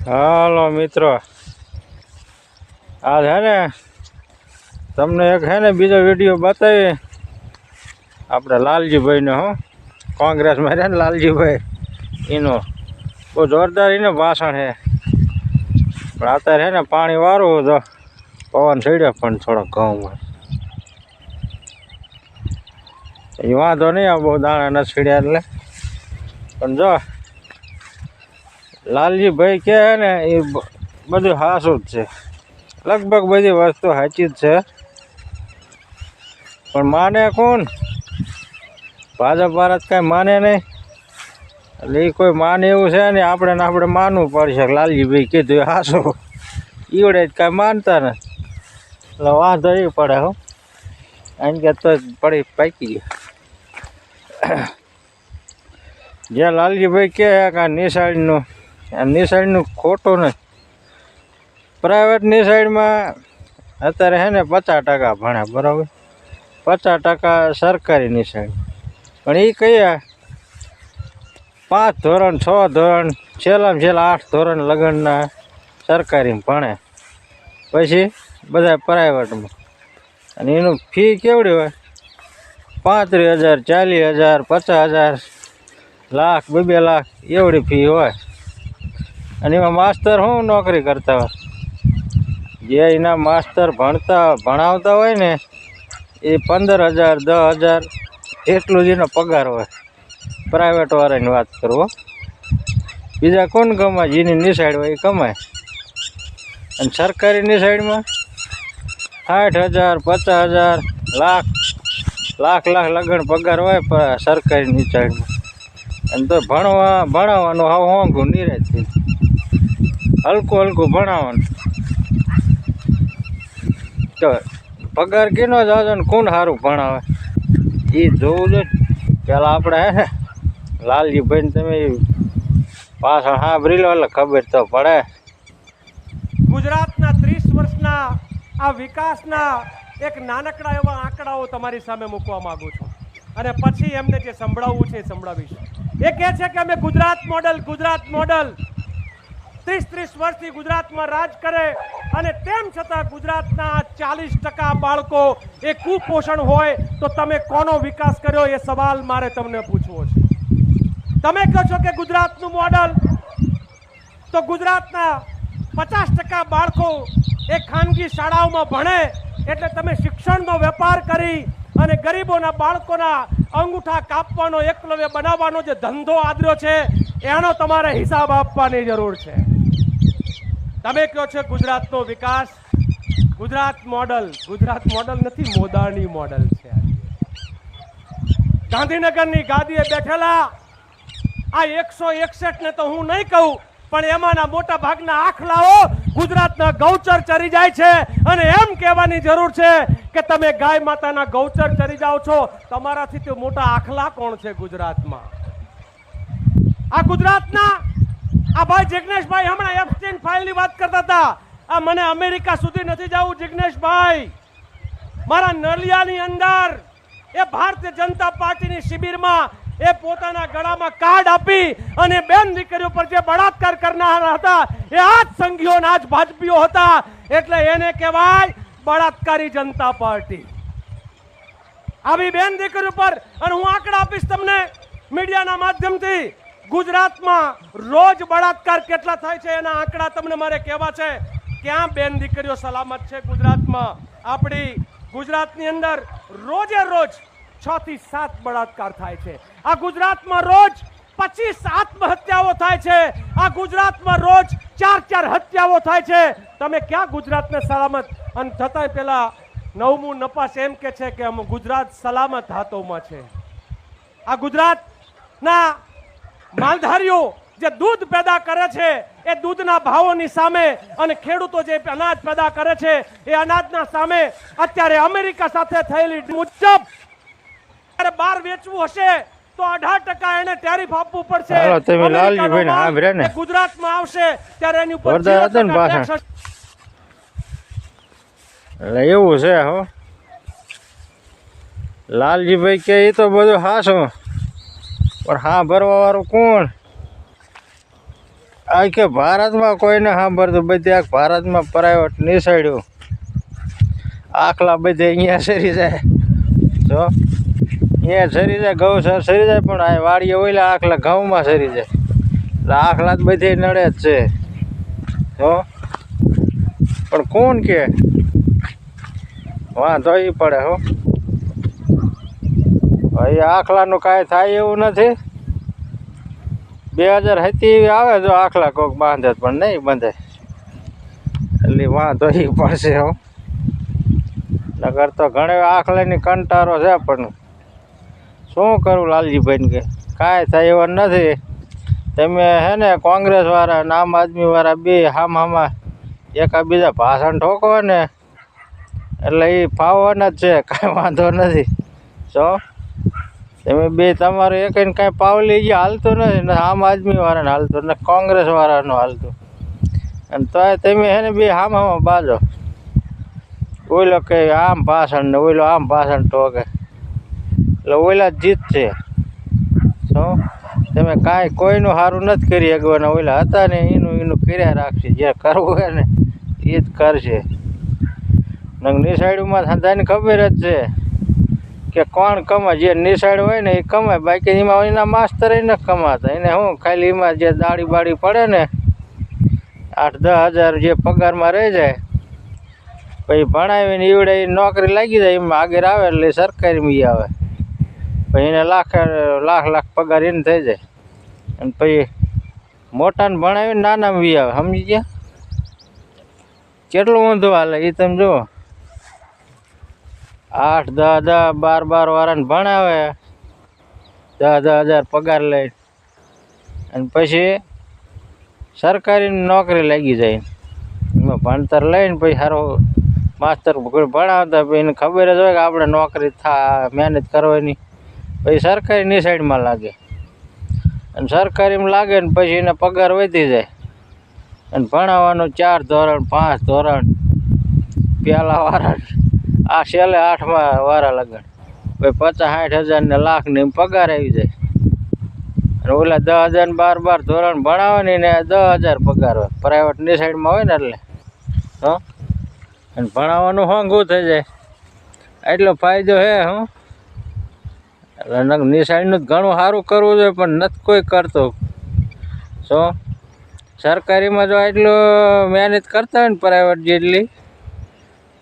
હાલો મિત્રો, આજ હે ને તમને એક હે ને બીજો વિડીયો બતાવી આપણે લાલજીભાઈનો હો કોંગ્રેસમાં છે ને લાલજીભાઈ એનો બહુ જોરદાર એને ભાષણ છે. પણ અત્યારે હે ને પાણી વાળું તો પવન ચડ્યો પણ થોડોક ઘઉંમાં એ વાંધો નહીં, આ બહુ દાણા ન છીડ્યા એટલે. પણ જો લાલજીભાઈ કહે ને એ બધું સાચું જ છે, લગભગ બધી વસ્તુ સાચી જ છે. પણ માને કોણ? ભાજપ ભારત કાંઈ માને નહીં. એટલે એ કોઈ માને એવું છે ને આપણે માનવું પડશે. લાલજીભાઈ કીધું એ સાચું, ઈવડે જ કાંઈ માનતા ને એટલે વાંધો એ પડે હો. એમ કે તો પડી પાકી ગયા. જે લાલજીભાઈ કહે કે આ નિશાળનું ખોટું નહીં. પ્રાઇવેટની સાઈડમાં અત્યારે છે ને 50% ભણ્યા, બરાબર, 50% સરકારી નિશાળ. પણ એ કયા 5 ધોરણ 6 ધોરણ છેલ્લામાં છેલ્લા 8 ધોરણ લગ્નના સરકારી ભણે, પછી બધા પ્રાઇવેટમાં. અને એનું ફી કેવડી હોય? 35,000 40,000 50,000 લાખ 2 લાખ એવડી ફી હોય. અને એમાં માસ્તર શું નોકરી કરતા હોય? જે એના માસ્તર ભણાવતા હોય ને એ 15,000 10,000 એટલું જ એનો પગાર હોય. પ્રાઇવેટ વાળાની વાત કરવો, બીજા કોણ કમાય? જેની નિશાળ હોય એ કમાય. અને સરકારીની સાઈડમાં 60,000 50,000 લાખ લગણ પગાર હોય સરકારીની સાઈડમાં. અને તો ભણાવવાનું હાવ હોંઘું નિરાશથી હલકું ભણાવવાનું. તો પગાર કેનો જ આવજો ને કોણ સારું ભણાવે એ જોવું જોઈએ. પેલા આપણે હે ને લાલજીભાઈને તમે પાછળ સાંભળી લો એટલે ખબર તો પડે. ગુજરાતના 30 વર્ષના આ વિકાસના એક નાનકડા એવા આંકડાઓ તમારી સામે મૂકવા માંગુ છું, અને પછી એમને જે સંભળાવવું છે એ સંભળાવીશ. એ કહે છે કે અમે ગુજરાત મોડલ 30 વર્ષથી ગુજરાતમાં રાજ કરે, અને તેમ છતાં ગુજરાતના 40% બાળકો એ કુપોષણ હોય તો તમે કોનો વિકાસ કર્યો એ સવાલ મારે તમને પૂછવો છે. તમે કહો છો કે ગુજરાતનું મોડલ, તો ગુજરાતના 50% બાળકો એ ખાનગી શાળાઓમાં ભણે એટલે તમે શિક્ષણનો વેપાર કરી અને ગરીબોના બાળકોના અંગૂઠા કાપવાનો એકલવ્ય બનાવવાનો જે ધંધો આદર્યો છે એનો તમારે હિસાબ આપવાની જરૂર છે. તમે કહો છો ગુજરાતનો વિકાસ, ગુજરાત મોડલ નથી, મોદાની મોડલ છે. ગાંધીનગરની ગાદીએ બેઠેલા આ 161 ને તો હું નહીં કહું, પણ એમાંના મોટા ભાગના આખલાઓ ગુજરાતના ગૌચર ચરી જાય છે. અને એમ કહેવાની જરૂર છે કે તમે ગાય માતાના ગૌચર ચરી જાઓ છો, તમારાથી તે મોટા આખલા કોણ છે ગુજરાતમાં? આ ગુજરાતના આ ભાઈ જિગ્નેશભાઈ હમણાં એપ્સ્ટીન ફાઇલની વાત કરતા હતા. આ મને અમેરિકા સુધી નથી જવું જિગ્નેશભાઈ. મારા નલિયાની અંદર એ ભારતીય જનતા પાર્ટીની શિબિરમાં એ પોતાના ગળામાં કાર્ડ આપી અને બેન દીકરીઓ પર જે બળાત્કાર કરનારા હતા એ આજ સંઘીઓ આજ ભાજપીઓ હતા, એટલે એને કહેવાય બળાત્કારી જનતા પાર્ટી. આવી બેન દીકરીઓ પર, અને હું આંકડા આપીશ તમને મીડિયાના માધ્યમથી. ગુજરાતમાં રોજ બળાત્કાર કેટલા થાય છે એના આંકડા તમને મારે કહેવા છે. ક્યાં બેન દીકરીઓ સલામત છે ગુજરાતમાં? આપણી ગુજરાતની અંદર રોજે રોજ 6 થી 7 બળાત્કાર થાય છે. આ ગુજરાતમાં રોજ 25 આત્મહત્યાઓ થાય છે. આ ગુજરાતમાં રોજ 4 હત્યાઓ થાય છે. તમે ક્યાં ગુજરાતને સલામત? અને છતાંય પેલા 9મું નપાસ એમ કે છે કે ગુજરાત સલામત હાથોમાં છે. આ ગુજરાતના માલધારીઓ જે દૂધ પેદા કરે છે એ દૂધના ભાવોની સામે, અને ખેડૂતો જે અનાજ પેદા કરે છે એ અનાજના સામે અત્યારે અમેરિકા સાથે થયેલી મુજબ બહાર વેચવું હશે તો 18% એને ટેરિફ આપવું પડશે. ગુજરાતમાં આવશે ત્યારે એની ઉપર એવું છે હો. લાલજીભાઈ કે એ તો બધું હાશું, પણ હા ભરવા વાળું કોણ? આખે ભારતમાં કોઈને સાંભળતું, બધી આખ ભારતમાં પ્રાઇવેટ નિસાડ્યું, આખલા બધે અહીંયા સરી જાય. જો અહીંયા સરી જાય, ગૌસર સરી જાય, પણ આ વાડીએ ઓઈલા આખલા ઘઉંમાં સરી જાય. એટલે આખલા જ બધે નડે જ છે. જો પણ કોણ કે વાંધો ઈ પડે હો. ભાઈ આખલાનું કાંઈ થાય એવું નથી. 2007 આવે જો આખલા કોક બાંધે, પણ નહીં બાંધે. એટલે વાંધો ઈ પડશે હો. નગર તો ઘણે આખલાની કંટારો છે, પણ શું કરું લાલજીભાઈને કે કાંઈ થાય એવા નથી. તમે હે ને કોંગ્રેસવાળા ને આમ આદમીવાળા બે હામાં એકાબીજા ભાષણ ઠોકો ને એટલે એ ફાવવાના જ છે, કાંઈ વાંધો નથી. જો તમે બે તમારું એકને કાંઈ પાવલી જે હાલતું નથી, ને આમ આદમીવાળાને હાલતું ને કોંગ્રેસવાળાનું હાલતું. અને તોય તમે હે ને બે હામાં બાજો, ઓઈલો કે આમ ભાષણ ને ઓઈલો આમ ભાષણ ઠોકે, એટલે ઓઈલા જ જીતશે. શું તમે કાંઈ કોઈનું સારું નથી કરી શકવાના. ઓઈલા હતા ને એનું કર્યા રાખશે, જે કરવું હોય ને એ જ કરશે. નિસાડ્યુંમાં ધંધાની ખબર જ છે કે કોણ કમાય. જે નિસાડ હોય ને એ કમાય, બાકી એમાં એના માસ્તર ન કમાતા. એને શું ખાલી એમાં જે દાડી બાડી પડે ને 8-10 હજાર જે પગારમાં રહી જાય, પછી ભણાવીને ઈવડે નોકરી લાગી જાય, એમાં આગળ આવે એટલે સરકારીમાં આવે, પછી એને લાખ પગાર એને થઈ જાય. અને પછી મોટાને ભણાવીને નાનામાં વી આવે. સમજી ગયા કેટલું ઊંધું હાલે એ તમે જુઓ. 8, 10, 12 વાળાને ભણાવે, 10 હજાર પગાર લઈ, અને પછી સરકારી નોકરી લાગી જાય. એમાં ભણતર લઈને પછી સારું માસ્તર ભણાવતા, પછી એને ખબર જ હોય કે આપણે નોકરી મહેનત કરવાની. પછી સરકારી નિસાઈડમાં લાગે, અને સરકારીમાં લાગે ને પછી એને પગાર વધી જાય. અને ભણાવવાનું 4 ધોરણ 5 ધોરણ પહેલા વાળા, આ છેલ્લે 8મા વાળા લગન ભાઈ 50-60 હજાર ને લાખ ને પગાર આવી જાય. અને ઓલા 10 હજાર 12 ધોરણ ભણાવવાની ને 10 હજાર પગાર હોય પ્રાઇવેટ નિસાઈડમાં હોય ને. એટલે હો અને ભણાવવાનું હોંઘું થઈ જાય. એટલો ફાયદો હે હું. એટલે નિસાઈડનું ઘણું સારું કરવું જોઈએ, પણ નથી કોઈ કરતો. શું સરકારીમાં જો એટલું મહેનત કરતા હોય ને પ્રાઇવેટ જેટલી,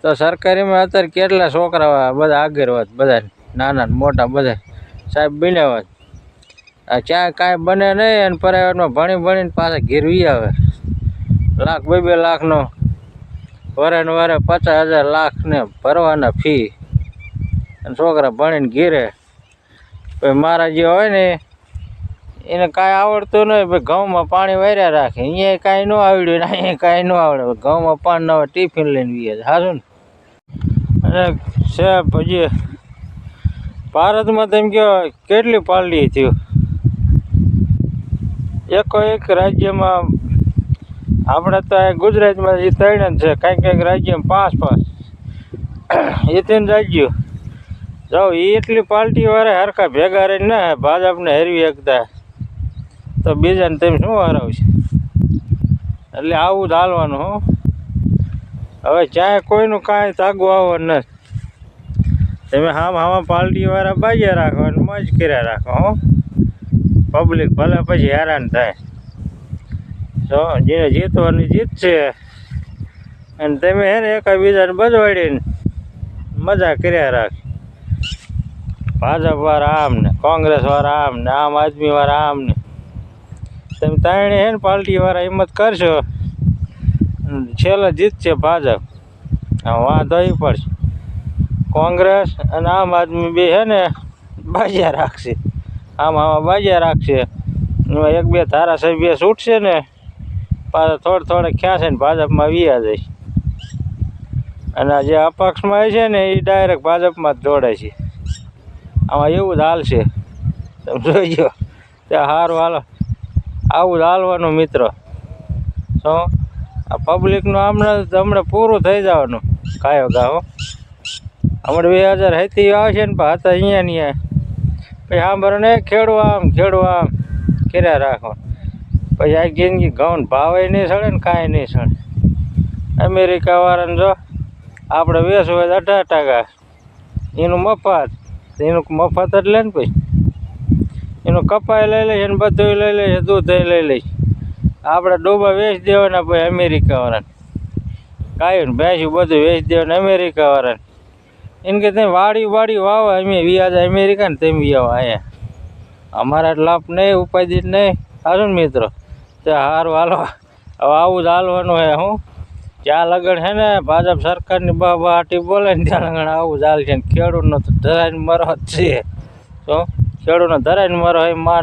તો સરકારીમાં અત્યારે કેટલા છોકરા બધા આગળ હોત, બધા નાના મોટા બધા સાહેબ બન્યા હોત. આ ક્યાંય કાંઈ બને નહીં, અને પ્રાઇવેટમાં ભણીને પાછા ઘેરવી આવે. 1-2 લાખનો વરે 50 હજાર લાખ ને ભરવાના ફી, અને છોકરા ભણીને ઘેરે. પછી મારા જે હોય ને એને કાંઈ આવડતું નહીં, ભાઈ ઘઉંમાં પાણી વાર્યા રાખે. અહીંયા કાંઈ ન આવડ્યું ને અહીંયા કાંઈ ન આવડે. ઘઉંમાં પાણી ના હોય ટિફિન લઈને વીએ સારું ને. અને છે પછી ભારતમાં તેમ કહો કેટલી પાર્ટી થયું. એક રાજ્યમાં આપણે તો ગુજરાતમાં એ 3 જ છે, કંઈક રાજ્યમાં 5 એ 3 રાજ્યો. જો એટલી પાર્ટીવાળા હરખા ભેગા રહીને ના ભાજપને હેરવી શકતા, તો બીજાને તેમ શું હરાવશે. એટલે આવું જ હાલવાનું હો. હવે ચાહે કોઈનું કાંઈ તાગું આવવાનું નથી. તમે હામાં પાર્ટીવાળા બાજ્યા રાખો અને મોજ કર્યા રાખો હો. પબ્લિક ભલે પછી હેરાન થાય. તો જેને જીતવાની જીતશે, અને તમે હે ને એકાબીજાને બજવાડીને મજા કર્યા રાખ. ભાજપવાળા આમ ને કોંગ્રેસવાળા આમ ને આમ આદમીવાળા આમ ને, તમે ત્રણે હે ને પાર્ટીવાળા હિંમત કરશો, છેલ્લે જીતશે ભાજપ. વાંધો એ પડશે. કોંગ્રેસ અને આમ આદમી બે હે ને બાજ્યા રાખશે, આમાં બાજ્યા રાખશે. 1-2 ધારાસભ્ય છૂટશે ને પાછા થોડે ખ્યાશે ને ભાજપમાં વિયા જાય. અને જે અપક્ષમાં છે ને એ ડાયરેક્ટ ભાજપમાં જ જોડાય છે. આમાં એવું જ હાલશે, તમે જોઈજો. ત્યાં સારું હાલો, આવું જ હાલવાનું મિત્રો. શું આ પબ્લિકનું હમણાં પૂરું થઈ જવાનું કાયો ગાહો. હમણાં 2007 આવશે ને હતા અહીંયા ને પછી સાંભળો ને ખેડવા આમ કર્યા રાખો. પછી આ જિંદગી ઘઉં ભાવે નહીં સડે ને કાંઈ નહીં સડે. અમેરિકાવાળાને જો આપણે વેચવું હોય 18%, એનું મફત, એનું મફત જ લે ને પછી એનું કપાઈ લઈ લે એને બધું લઈ લે, દૂધ લઈ લે. આપણે ડોબા વેચી દેવાના પછી અમેરિકાવાળાને, કાંઈ ભેંસું બધું વેચી દેવાના અમેરિકાવાળાને. એને કે તમે વાડી વાવો, અમે વ્યાજ અમેરિકા ને તમે વ્યાવો અહીંયા, અમારા લાભ નહીં, ઉપાધિ જ નહીં. સારું ને મિત્રો, તો સારું હાલો, હવે આવું જ હાલવાનું હે. હું જ્યાં લગન છે ને ભાજપ સરકારની બહાટી બોલે ને ત્યાં લગન આવું જ હાલ છે. ખેડૂતનો તો ધરાઈને મરો જ છે. તો ખેડૂતનો ધરાઈને મરો એ માન